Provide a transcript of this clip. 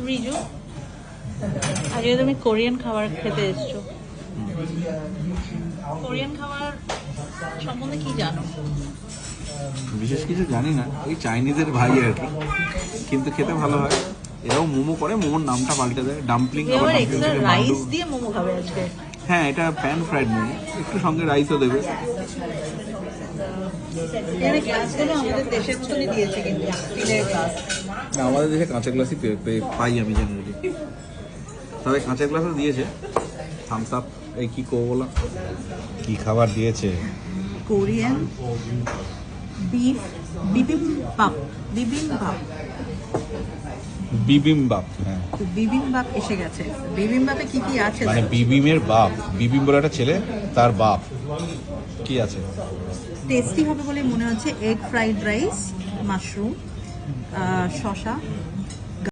রিজু, আজকে তুমি কোরিয়ান খাবার খেতে এসছো। কোরিয়ান খাবার সম্বন্ধে কি জানো? বিশেষ কিছু জানি না, ওই চাইনিজের ভাই আর কি, কিন্তু খেতে ভালো হয়। এরাও মোমো করে, মোমোর নামটা পাল্টে দেয়, ডাম্পলিং। এবার এক্সট্রা রাইস দিয়ে মোমো খাবে আজকে। হ্যাঁ, এটা প্যান ফ্রাইড মোমো, একটু সঙ্গে রাইসও দেবে। এখানে গ্লাসগুলো আমাদের দেশের মতনই দিয়েছে, কিন্তু স্টিলের গ্লাস। না, আমাদের দেশে কাঁচের গ্লাসই পাই আমি জেনারেলি, তবে কাঁচের গ্লাসও দিয়েছে। Thums Up. এই কি করবো বলো, কি খাবার দিয়েছে? Korean beef bibimbap. Bibimbap bibimbap. হ্যাঁ, তো বিবিম্বাপ এসে গেছে। বিবিম্বাপে কি কি আছে? মানে বিবিমের বাপ, বিবিম বলে একটা ছেলে, তার বাপ কি আছে? টেস্টি হবে বলে মনে হচ্ছে। এগ ফ্রাইড রাইস, মাশরুম, শসা,